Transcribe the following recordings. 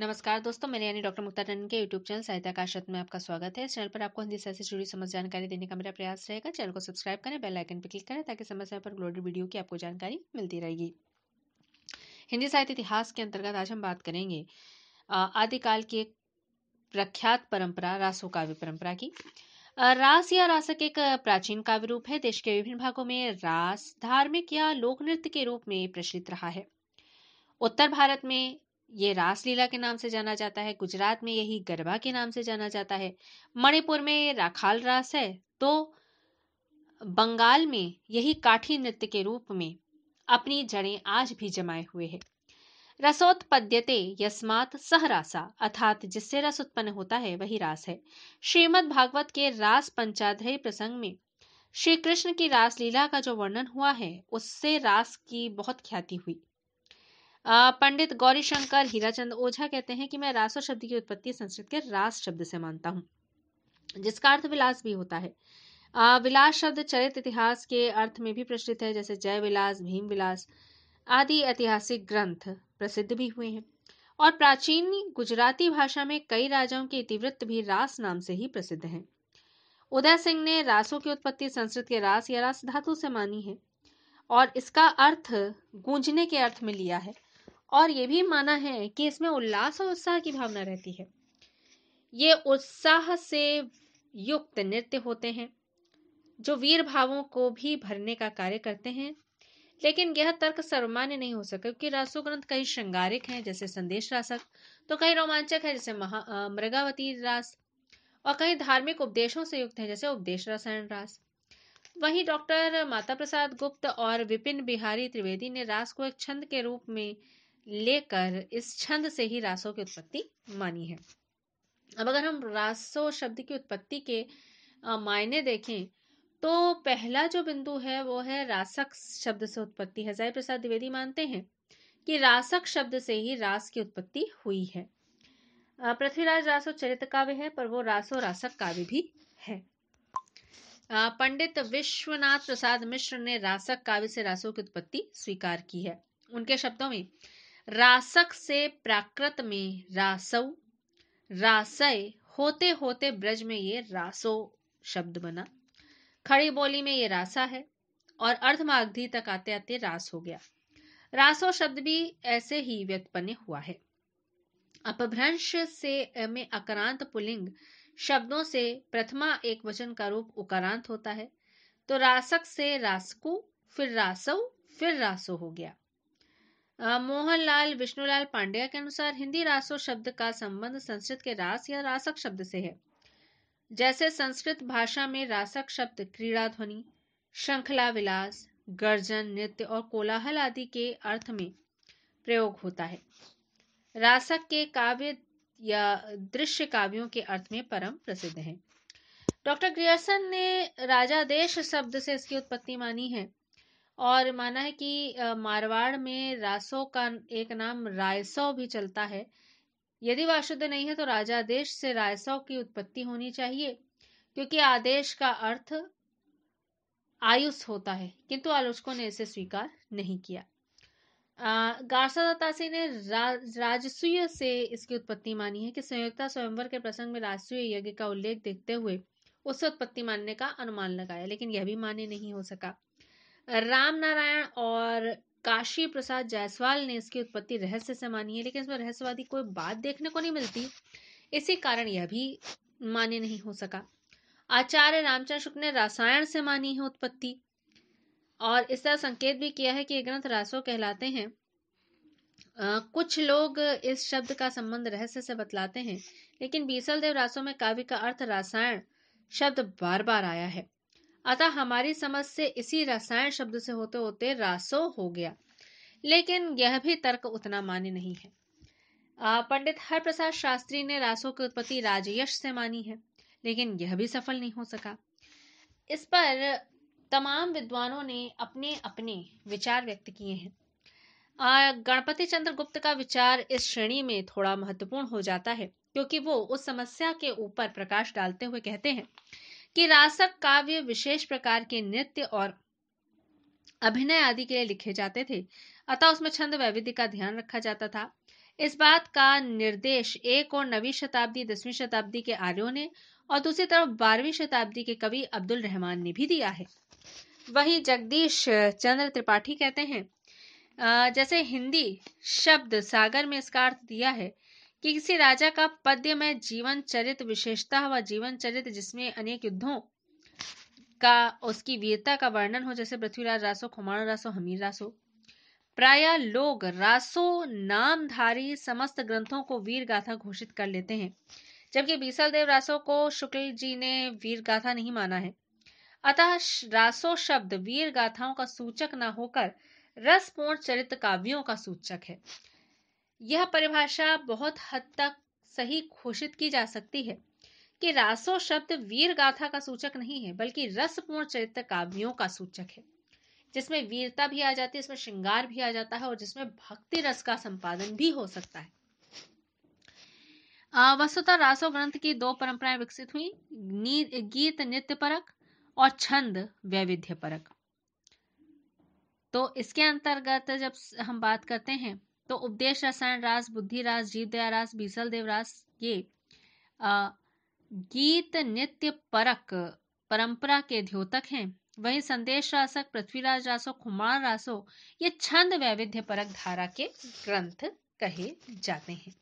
नमस्कार दोस्तों, मेरे यानी डॉक्टर मुक्ता टंडन के यूट्यूब चैनल साहित्य आकाशत में आपका स्वागत है। इस चैनल पर आपको हिंदी साहित्य से जुड़ी समस्त जानकारी देने का मेरा प्रयास रहेगा। चैनल को सब्सक्राइब करें, बेल आइकन पर क्लिक करें ताकि समय समय पर अपलोडेड वीडियो की आपको जानकारी मिलती रहेगी। हिंदी साहित्य इतिहास के अंतर्गत आज हम बात करेंगे आदिकाल की एक प्रख्यात परंपरा रासो काव्य परंपरा की। रास या रासक एक प्राचीन काव्य रूप है। देश के विभिन्न भागों में रास धार्मिक या लोक नृत्य के रूप में प्रचलित रहा है। उत्तर भारत में ये रासलीला के नाम से जाना जाता है। गुजरात में यही गरबा के नाम से जाना जाता है। मणिपुर में राखाल रास है, तो बंगाल में यही काठी नृत्य के रूप में अपनी जड़ें आज भी जमाए हुए है। रसोत्पद्यते यस्मात् सह रासा, अर्थात जिससे रस उत्पन्न होता है वही रास है। श्रीमद् भागवत के रास पंचाध्यायी प्रसंग में श्री कृष्ण की रासलीला का जो वर्णन हुआ है, उससे रास की बहुत ख्याति हुई। पंडित गौरी शंकर हीराचंद ओझा कहते हैं कि मैं रासो शब्द की उत्पत्ति संस्कृत के रास शब्द से मानता हूँ, जिसका अर्थ विलास भी होता है। विलास शब्द चरित इतिहास के अर्थ में भी प्रचलित है, जैसे जय विलास, भीम विलास आदि ऐतिहासिक ग्रंथ प्रसिद्ध भी हुए हैं। और प्राचीन गुजराती भाषा में कई राजाओं के इतिवृत्त भी रास नाम से ही प्रसिद्ध हैं। उदय सिंह ने रासों की उत्पत्ति संस्कृत के रास या रास धातु से मानी है और इसका अर्थ गूंजने के अर्थ में लिया है, और ये भी माना है कि इसमें उल्लास और उत्साह की भावना रहती है। ये उत्साह से युक्त नृत्य होते हैं जो वीर भावों को भी भरने का कार्य करते हैं। लेकिन यह तर्क सर्वमान्य नहीं हो सका, क्योंकि रासो ग्रंथ कई श्रृंगारिक हैं जैसे संदेश रासक, तो कई रोमांचक है जैसे मृगावती रास, और कई धार्मिक उपदेशों से युक्त है जैसे उपदेश रसायन रास। वहीं डॉक्टर माता प्रसाद गुप्त और विपिन बिहारी त्रिवेदी ने रास को एक छंद के रूप में लेकर इस छंद से ही रासों की उत्पत्ति मानी है। अब अगर हम रासो शब्द की उत्पत्ति के मायने देखें तो पहला जो बिंदु है वो है रासक शब्द से उत्पत्ति है। जय प्रसाद द्विवेदी मानते हैं कि रासक शब्द से ही रास की उत्पत्ति हुई है। पृथ्वीराज रासो चरित्र काव्य है, पर वो रासो रासक काव्य भी है। पंडित विश्वनाथ प्रसाद मिश्र ने रासक काव्य से रासों की उत्पत्ति स्वीकार की है। उनके शब्दों में रासक से प्राकृत में रासौ, रासय होते होते ब्रज में ये रासो शब्द बना। खड़ी बोली में ये रासा है और अर्धमागधी तक आते आते रास हो गया। रासो शब्द भी ऐसे ही व्युत्पन्न हुआ है। अपभ्रंश से में अकारांत पुल्लिंग शब्दों से प्रथमा एक वचन का रूप उकारांत होता है, तो रासक से रासकु, फिर रासौ, फिर रासो हो गया। मोहनलाल विष्णुलाल पांड्या के अनुसार हिंदी रासो शब्द का संबंध संस्कृत के रास या रासक शब्द से है। जैसे संस्कृत भाषा में रासक शब्द क्रीड़ा ध्वनि, श्रृंखला विलास, गर्जन, नृत्य और कोलाहल आदि के अर्थ में प्रयोग होता है। रासक के काव्य या दृश्य काव्यों के अर्थ में परम प्रसिद्ध है। डॉक्टर ग्रियर्सन ने राजादेश शब्द से इसकी उत्पत्ति मानी है और माना है कि मारवाड़ में रासों का एक नाम रायसौ भी चलता है। यदि वह शुद्ध नहीं है तो राजादेश से रायसौ की उत्पत्ति होनी चाहिए, क्योंकि आदेश का अर्थ आयुष होता है, किंतु आलोचकों ने इसे स्वीकार नहीं किया। गार्सा दत्तासी ने राजसूय से इसकी उत्पत्ति मानी है कि संयुक्ता स्वयंवर के प्रसंग में राजसूय यज्ञ का उल्लेख देखते हुए उससे उत्पत्ति मानने का अनुमान लगाया, लेकिन यह भी मान्य नहीं हो सका। राम नारायण और काशी प्रसाद जायसवाल ने इसकी उत्पत्ति रहस्य से मानी है, लेकिन इसमें रहस्यवादी कोई बात देखने को नहीं मिलती, इसी कारण यह भी मान्य नहीं हो सका। आचार्य रामचंद्र शुक्ल ने रासायन से मानी है उत्पत्ति, और इस तरह संकेत भी किया है कि ये ग्रंथ रासो कहलाते हैं। कुछ लोग इस शब्द का संबंध रहस्य से बतलाते हैं, लेकिन बीसल देव रासो में काव्य का अर्थ रासायन शब्द बार बार आया है, अतः हमारी समझ से इसी रसायन शब्द से होते होते रासो हो गया, लेकिन यह भी तर्क उतना मान्य नहीं है। पंडित हरप्रसाद शास्त्री ने रासो की उत्पत्ति राजयश से मानी है, लेकिन यह भी सफल नहीं हो सका। इस पर तमाम विद्वानों ने अपने अपने विचार व्यक्त किए हैं। गणपति चंद्र गुप्त का विचार इस श्रेणी में थोड़ा महत्वपूर्ण हो जाता है, क्योंकि वो उस समस्या के ऊपर प्रकाश डालते हुए कहते हैं कि रासक काव्य विशेष प्रकार के नृत्य और अभिनय आदि के लिए लिखे जाते थे, अतः उसमें छंद वैविध्य का ध्यान रखा जाता था। इस बात का निर्देश एक और 9वीं शताब्दी 10वीं शताब्दी के आर्यों ने और दूसरी तरफ 12वीं शताब्दी के कवि अब्दुल रहमान ने भी दिया है। वही जगदीश चंद्र त्रिपाठी कहते हैं, जैसे हिंदी शब्द सागर में इसका अर्थ दिया है कि किसी राजा का पद्य में जीवन चरित्र, विशेषता व जीवन चरित्र जिसमें अनेक युद्धों का उसकी वीरता का वर्णन हो, जैसे पृथ्वीराज रासो, खुमाण रासो, हमीर रासो। प्रायः लोग रासो नामधारी समस्त ग्रंथों को वीर गाथा घोषित कर लेते हैं, जबकि बीसल देव रासो को शुक्ल जी ने वीर गाथा नहीं माना है। अतः रासो शब्द वीर गाथाओं का सूचक न होकर रसपूर्ण चरित्र काव्यों का सूचक है। यह परिभाषा बहुत हद तक सही घोषित की जा सकती है कि रासो शब्द वीर गाथा का सूचक नहीं है, बल्कि रसपूर्ण चरित्र काव्यों का सूचक है, जिसमें वीरता भी आ जाती है, इसमें श्रृंगार भी आ जाता है और जिसमें भक्ति रस का संपादन भी हो सकता है। वस्तुतः रासो ग्रंथ की दो परंपराएं विकसित हुई, गीत नृत्य परक और छंद वैविध्य परक। तो इसके अंतर्गत जब हम बात करते हैं तो उपदेश रसायन रास, बुद्धि रास, जीव दया रास, बीसल देव रास ये गीत नृत्य परक परंपरा के द्योतक हैं। वहीं संदेश रासक, पृथ्वीराज रासो, खुमार रासो ये छंद वैविध्य परक धारा के ग्रंथ कहे जाते हैं।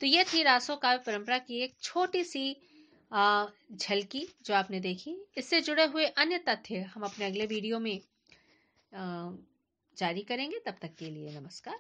तो ये थी रासो काव्य परंपरा की एक छोटी सी झलकी जो आपने देखी। इससे जुड़े हुए अन्य तथ्य हम अपने अगले वीडियो में जारी करेंगे। तब तक के लिए नमस्कार।